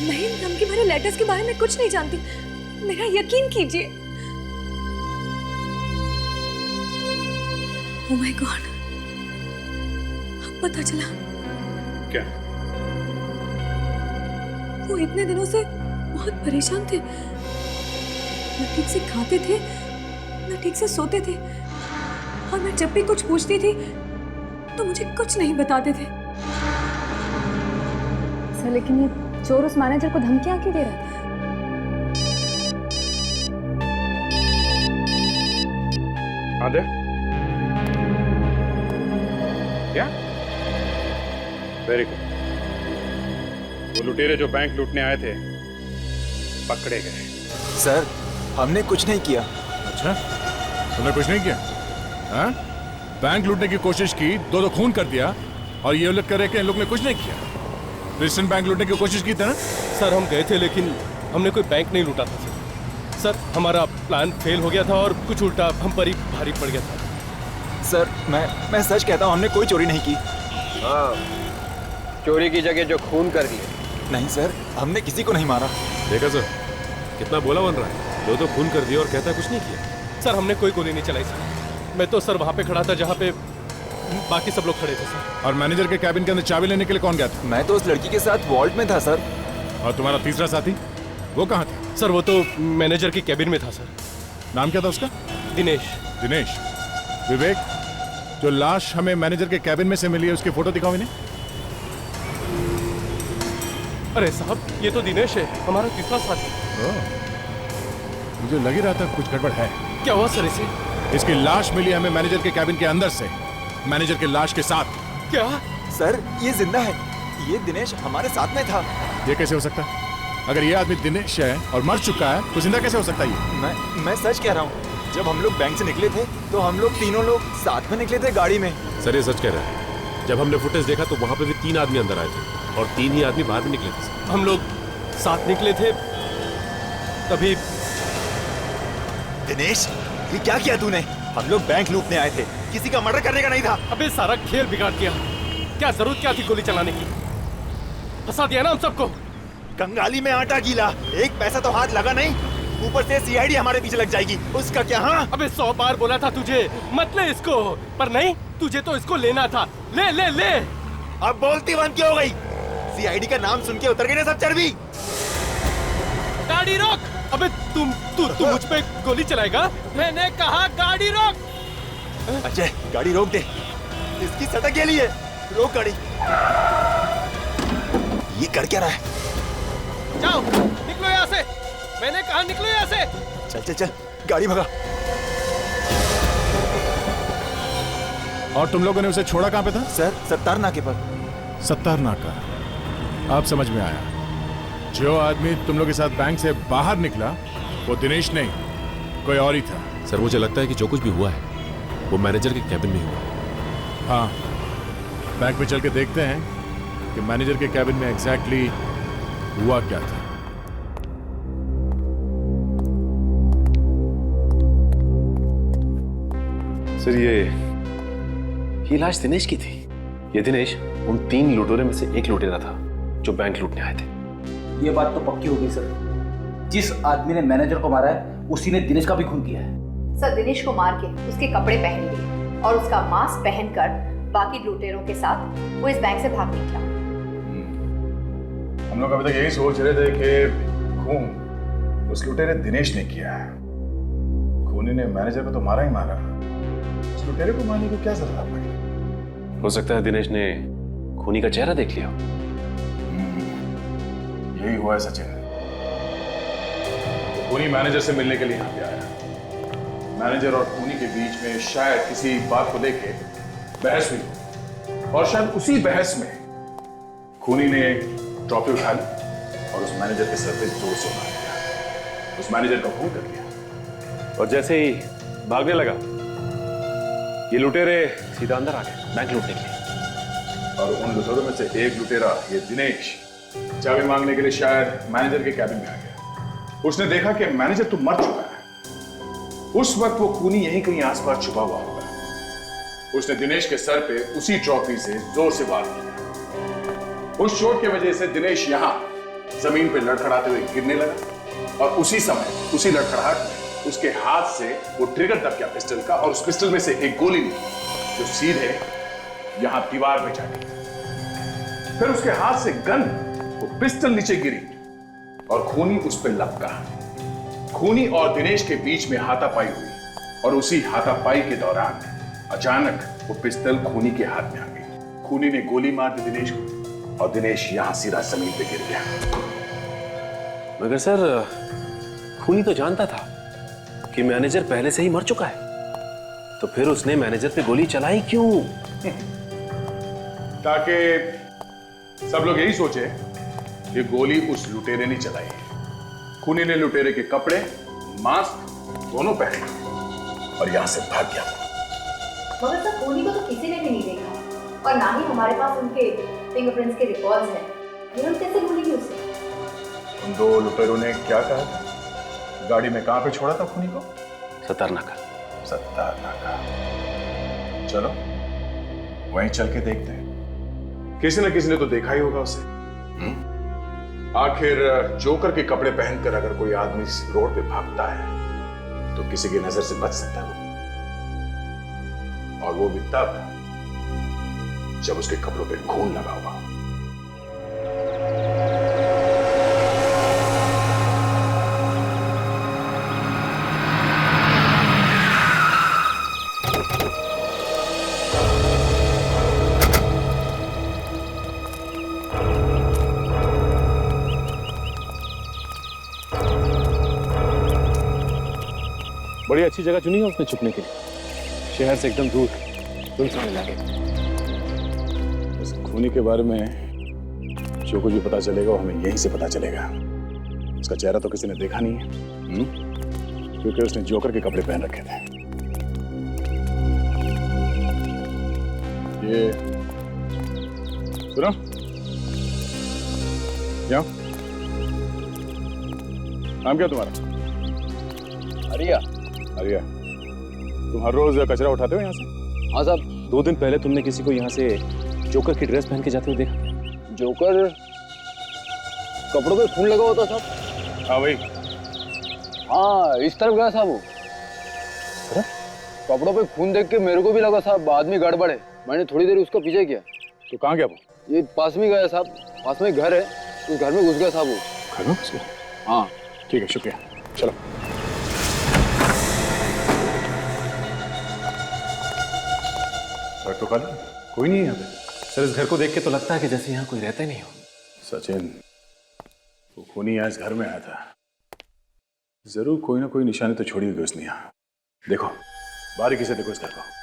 मैं इन धमकी भरे लेटर्स के बारे में कुछ नहीं जानती। मेरा यकीन कीजिए। ओह माय गॉड, अब पता चला। क्या? वो इतने दिनों से बहुत परेशान थे। न ठीक से खाते थे, न ठीक से सोते थे, और मैं जब भी कुछ पूछती थी तो मुझे कुछ नहीं बताते थे। सर, लेकिन ये चोर उस मैनेजर को धमकियां क्यों दे रहा था? आदे? क्या? Very good. वो लुटेरे जो बैंक लूटने आए थे पकड़े गए। सर, हमने कुछ नहीं किया। अच्छा, तुमने कुछ नहीं किया? हाँ? बैंक लूटने की कोशिश की, दो खून कर दिया, और ये लोग कह रहे कि इन लोग ने कुछ नहीं किया। प्रेसिडेंट बैंक लूटने की कोशिश की थी ना? सर हम गए थे लेकिन हमने कोई बैंक नहीं लूटा था सर। हमारा प्लान फेल हो गया था और कुछ उल्टा हम पर ही भारी पड़ गया था। सर मैं सच कहता हूँ, हमने कोई चोरी नहीं की। हाँ, चोरी की जगह जो खून कर दिए। नहीं सर, हमने किसी को नहीं मारा। देखा सर, कितना बोला बन रहा है। तो खून कर दिया और कहता है कुछ नहीं किया। सर हमने कोई गोली नहीं चलाई सर। मैं तो सर वहाँ पे खड़ा था जहाँ पे बाकी सब लोग खड़े थे सर। और मैनेजर के कैबिन के अंदर चाबी लेने के लिए कौन गया था? मैं तो उस लड़की के साथ वॉल्ट में था सर। और तुम्हारा तीसरा साथी वो कहाँ था? सर वो तो मैनेजर के कैबिन में था सर। नाम क्या था उसका? दिनेश। दिनेश। विवेक, जो लाश हमें मैनेजर के कैबिन में से मिली है उसकी फोटो दिखाओ इन्हें। अरे साहब, ये तो दिनेश है, हमारा तीसरा साथी। मुझे लग ही रहा था कुछ गड़बड़ है। क्या हुआ सर इसे? इसकी लाश मिली हमें मैनेजर के कैबिन के अंदर से, मैनेजर के लाश के साथ। क्या? सर ये जिंदा है, ये दिनेश हमारे साथ में था। ये कैसे हो सकता है? अगर ये आदमी दिनेश है और मर चुका है तो जिंदा कैसे हो सकता है ये? मैं सच कह रहा हूँ। जब हम लोग बैंक से निकले थे तो हम लोग तीनों लोग साथ में निकले थे गाड़ी में। सर ये सच कह रहा है। जब हमने फुटेज देखा तो वहाँ पे भी 3 आदमी अंदर आए थे और 3 ही आदमी बाहर भी निकले थे। हम लोग साथ निकले थे तभी। दिनेश, ये क्या किया तूने? हम लोग बैंक लूटने आए थे, किसी का मर्डर करने का नहीं था। अबे सारा खेल बिगाड़ दिया। क्या जरूरत क्या थी गोली चलाने की? फंसा दिया ना हम सबको। कंगाली में आटा गीला, एक पैसा तो हाथ लगा नहीं, ऊपर से सीआईडी हमारे पीछे लग जाएगी, उसका क्या? हाँ अबे 100 बार बोला था तुझे मत ले इसको, पर नहीं, तुझे तो इसको लेना था। ले ले ले। अब बोलती बंद क्यों हो गई? सीआईडी का नाम सुन के उतर गई ना सब चर्बी। गाड़ी रोक। अबे तू मुझ पे गोली चलाएगा? मैंने कहा गाड़ी रोक। अजय गाड़ी रोक दे, इसकी सटक के लिए रोक गाड़ी। ये कर क्या रहा है? जाओ निकलो यहाँ से, मैंने कहा निकलो यहाँ से। चल चल चल, गाड़ी भगा। और तुम लोगों ने उसे छोड़ा कहाँ पे था? सर सत्तार नाके पर। सत्तार नाका, अब समझ में आया। जो आदमी तुम लोग के साथ बैंक से बाहर निकला वो दिनेश नहीं, कोई और ही था। सर मुझे लगता है कि जो कुछ भी हुआ है वो मैनेजर के कैबिन में हुआ। हाँ, बैंक में चल के देखते हैं कि मैनेजर के कैबिन में एग्जैक्टली हुआ क्या था। सर ये लाश दिनेश की थी। ये दिनेश उन 3 लुटेरों में से एक लुटेरा था जो बैंक लूटने आए थे। ये बात तो पक्की हो गई सर। जिस आदमी ने मैनेजर को मारा है उसी ने दिनेश का भी खून किया है। सर दिनेश को मार के उसके कपड़े पहन लिए और उसका मास्क पहनकर बाकी लुटेरों के साथ वो इस बैंक से भाग निकला। हम लोग अभी तक यही सोच रहे थे कि खून उस लुटेरे दिनेश ने किया है। खूनी ने मैनेजर को तो मारा ही मारा, उस लुटेरे को मारने की क्या जरूरत पड़ी? हो सकता है दिनेश ने खूनी का चेहरा देख लिया। यही हुआ है सचिन। खूनी मैनेजर से मिलने के लिए यहाँ पे आया। मैनेजर और खूनी के बीच में शायद किसी बात को लेके बहस हुई और शायद उसी बहस में खूनी ने ट्रॉफी उठा ली और उस मैनेजर के सर पे जोर से मार दिया। उस मैनेजर का खून कर दिया और जैसे ही भागने लगा ये लुटेरे सीधा अंदर आ गए बैंक लूटने के लिए। और उन लुटेरों में से एक लुटेरा, ये दिनेश, चाबी मांगने के लिए शायद मैनेजर के कैबिन में आ गया। उसने देखा कि मैनेजर तो मर चुका है। उस वक्त वो खूनी यहीं कहीं आसपास छुपा हुआ होगा। उसने दिनेश के सर पे उसी ट्रॉफी से जोर से वार किया। उस चोट की वजह से दिनेश यहां जमीन पे लड़खड़ाते हुए गिरने लगा और उसी समय उसी लड़खड़ाहट में उसके हाथ से वो ट्रिगर दब गया पिस्टल का और उस पिस्टल में से एक गोली निकली जो सीधे यहां दीवार में जा गई। फिर उसके हाथ से गन, वो पिस्टल नीचे गिरी और खूनी उस पर लपका। खूनी और दिनेश के बीच में हाथापाई हुई और उसी हाथापाई के दौरान अचानक वो पिस्टल खूनी के हाथ में आ गई। खूनी ने गोली मार दी दिनेश को और दिनेश यहां सीधा जमीन पे गिर गया। मगर सर खूनी तो जानता था कि मैनेजर पहले से ही मर चुका है, तो फिर उसने मैनेजर पे गोली चलाई क्यों? ताकि सब लोग यही सोचे ये गोली उस लुटेरे ने चलाई है। खूनी ने लुटेरे के कपड़े, मास्क दोनों पहने और यहां से भाग गया। मगर सर खूनी को तो किसी ने भी नहीं देखा और ना ही हमारे पास उनके फिंगरप्रिंट्स के रिकॉर्ड्स हैं। जरूरत कैसे भूलेगी उसे? उन दो लुटेरों ने क्या कहा था? गाड़ी में कहां पे छोड़ा था खूनी को? सतारनाका। सत्तारनाका। चलो वहीं चल के देखते हैं। किसी न किसी ने तो देखा ही होगा उसे। आखिर जोकर के कपड़े पहनकर अगर कोई आदमी इस रोड पे भागता है तो किसी की नजर से बच सकता है वो। और वो भी तब जब उसके कपड़ों पे खून लगा हुआ। बड़ी अच्छी जगह चुनी है उसने छुपने के लिए, शहर से एकदम दूर, सुनसान इलाके। इस खूनी के बारे में जो कुछ भी पता चलेगा वो हमें यहीं से पता चलेगा। उसका चेहरा तो किसी ने देखा नहीं है, क्योंकि उसने जोकर के कपड़े पहन रखे थे। ये सुनो, क्या नाम क्या तुम्हारा? अरिया। अरिया, तुम हर रोज कचरा उठाते हो यहाँ से? हाँ साहब। 2 दिन पहले तुमने किसी को यहाँ से जोकर की ड्रेस पहन के जाते हुए देखा। जोकर कपड़ों पे खून लगा होता साहब। हाँ भाई। हाँ, इस तरफ गया साहब वो। कपड़ों पे खून देख के मेरे को भी लगा साहब आदमी गड़बड़ है। मैंने थोड़ी देर उसका पीछे किया। तो कहाँ गया वो? ये पास में गया साहब, पास में घर है, उस घर में घुस गया साहब वो। घर में घुस गया? हाँ ठीक है, शुक्रिया, चलो। तो खाली कोई नहीं है यहाँ पे? सर इस घर को देख के तो लगता है कि जैसे यहाँ कोई रहता ही नहीं हो। सचिन, वो खूनी यहाँ इस घर में आया था, जरूर कोई ना कोई निशानी तो छोड़ी होगी उसने यहाँ। देखो, बारीकी से देखो इस घर को।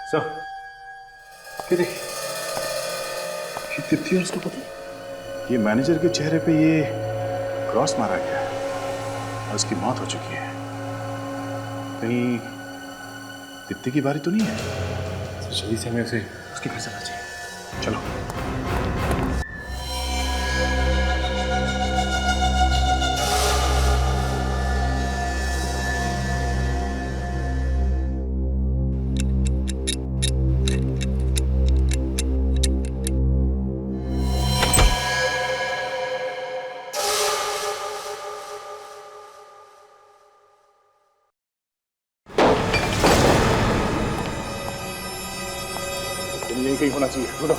सर, ये देखिए, ये तिथि है उसका पति। ये मैनेजर के चेहरे पे ये क्रॉस मारा गया है और उसकी मौत हो चुकी है। कहीं तिथि की बारी तो नहीं है? जल्दी से हमें उसे उसके घर जाना चाहिए। चलो। यही कहीं होना चाहिए, ढूंढो।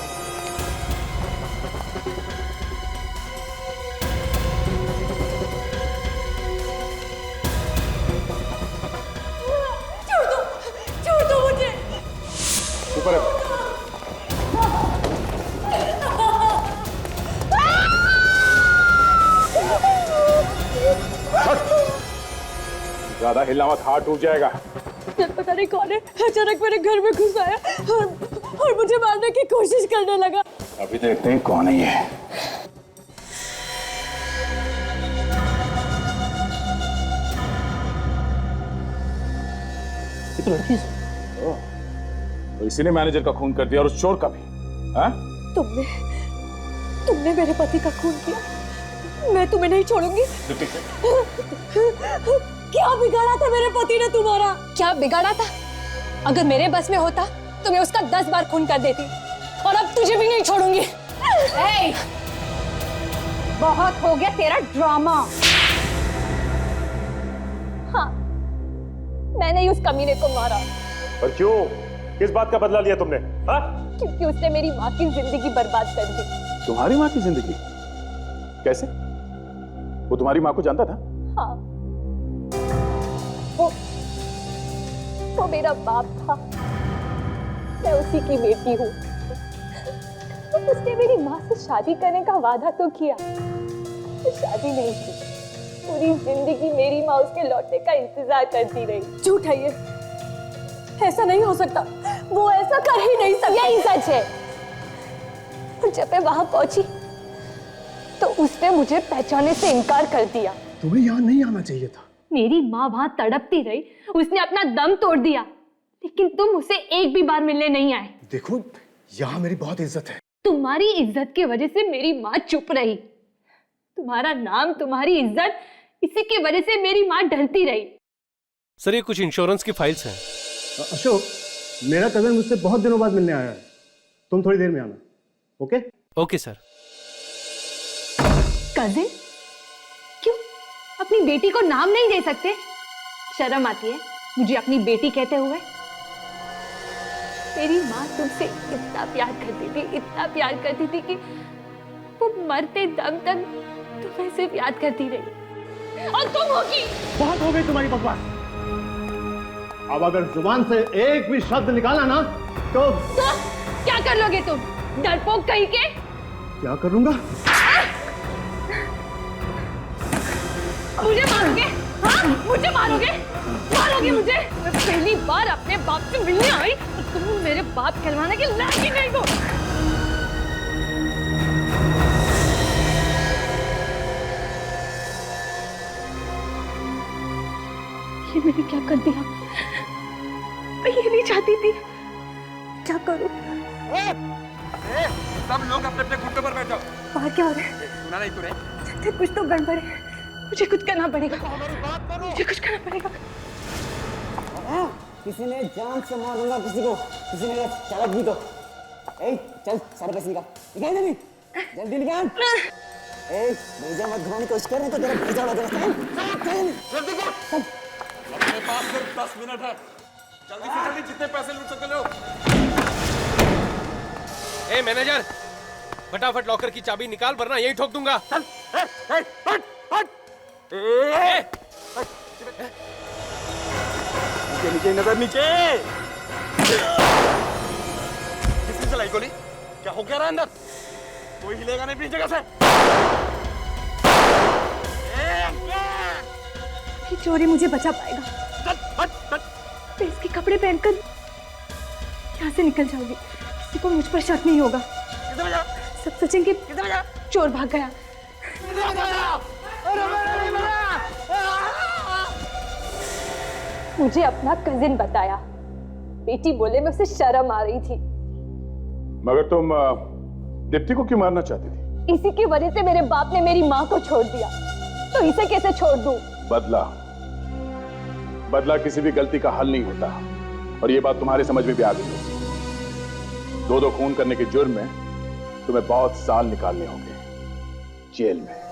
छोड़ दो मुझे। ऊपर है। ज्यादा हिलना मत, हाथ टूट जाएगा। पता नहीं कौन है अचानक मेरे घर में घुस आया और मुझे मारने की कोशिश करने लगा। अभी देखते हैं कौन है ये। तो लड़की है। तो इसी ने मैनेजर का खून कर दिया और उस चोर का भी। हाँ? तुमने मेरे पति का खून किया, मैं तुम्हें नहीं छोड़ूंगी। क्या बिगाड़ा था मेरे पति ने तुम्हारा? क्या बिगाड़ा था? अगर मेरे बस में होता तो मैं उसका 10 बार खून कर देती, और अब तुझे भी नहीं छोड़ूंगी। बहुत हो गया तेरा ड्रामा। हाँ, मैंने ही उस कमीने को मारा। पर क्यों? किस बात का बदला लिया तुमने? हाँ? क्योंकि उसने मेरी माँ की जिंदगी बर्बाद कर दी। तुम्हारी माँ की जिंदगी? कैसे? वो तुम्हारी माँ को जानता था? हाँ, वो मेरा बाप था, मैं उसी की बेटी हूँ। उसने मेरी माँ से शादी करने का वादा तो किया, तो शादी नहीं की। पूरी जिंदगी मेरी माँ उसके लौटने का इंतजार करती रही। झूठ है ये, ऐसा नहीं हो सकता, वो ऐसा कर ही नहीं सकता। यही सच है। और जब मैं वहां पहुंची तो उसने मुझे पहचानने से इनकार कर दिया। तुम्हें यहाँ नहीं आना चाहिए था। मेरी माँ वहां तड़पती रही, उसने अपना दम तोड़ दिया, लेकिन तुम उसे एक भी बार मिलने नहीं आए। देखो, यहाँ मेरी बहुत इज्जत है। तुम्हारी इज्जत की वजह से मेरी माँ चुप रही। तुम्हारा नाम, तुम्हारी इज्जत, इसी की वजह से मेरी माँ डरती रही। सर ये कुछ इंश्योरेंस की फाइल्स हैं। अशोक, मेरा कजन मुझसे बहुत दिनों बाद मिलने आया है, तुम थोड़ी देर में आना। ओके? Okay sir. कजिन? क्यों अपनी बेटी को नाम नहीं दे सकते? शर्म आती है मुझे अपनी बेटी कहते हुए? मेरी माँ तुमसे इतना प्यार करती थी, इतना प्यार करती थी कि वो मरते दम तक तुम्हें सिर्फ याद करती रही। और तुम होगी। बहुत हो गई तुम्हारी बकवास। अब अगर जुबान से एक भी शब्द निकाला ना तो क्या कर लोगे तुम? डरपोक कहीं के। क्या करूंगा? मुझे मारोगे? हाँ, मुझे मारोगे? मारोगे मुझे? मैं पहली बार अपने बाप से मिलने आई और तुम मेरे बाप कहलवाने के लायक ही नहीं हो। ये मैंने क्या कर दिया? मैं ये नहीं चाहती थी। क्या करूं? सब लोग अपने अपने घुटनों पर बैठो। बाहर क्या हो रहा है? सुना नहीं तूने? कुछ तो गड़बड़ है। मुझे कुछ करना पड़ेगा। मुझे कुछ करना पड़ेगा। किसी ने जान से मार दूंगा किसी को, किसी ने चालक भी तो। ए, चल सारे पैसे निकाल, निकाल जल्दी, जल्दी निकाल। ए, भेजा मत घुमाने की कोशिश कर रहे तो तेरा भेजा उड़ा देगा। चल, जल्दी कर। अपने पास सिर्फ 10 मिनट है, जल्दी से जल्दी जितने पैसे लूट सकते लो। ए मैनेजर, फटाफट लॉकर की चाबी निकाल वरना यही ठोक दूंगा। चल, हट। नीचे नजर, नीचे। किसने चलाई गोली? क्या हो क्या रहा है अंदर? कोई हिलेगा नहीं अपनी जगह से। ये चोरी मुझे बचा पाएगा। हट। मैं इसके कपड़े पहनकर यहाँ से निकल जाऊंगी, किसी को मुझ पर शक नहीं होगा। सब सोचेंगे चोर भाग गया। मुझे अपना कजिन बताया, बेटी बोले में उसे शर्म आ रही थी। मगर तुम दीप्ति को क्यों मारना चाहती थी? इसी की वजह से मेरे बाप ने मेरी माँ को छोड़ दिया, तो इसे कैसे छोड़ दूं? बदला किसी भी गलती का हल नहीं होता, और ये बात तुम्हारे समझ में भी आ गई है। दो खून करने के जुर्म में तुम्हें बहुत साल निकालने होंगे जेल में।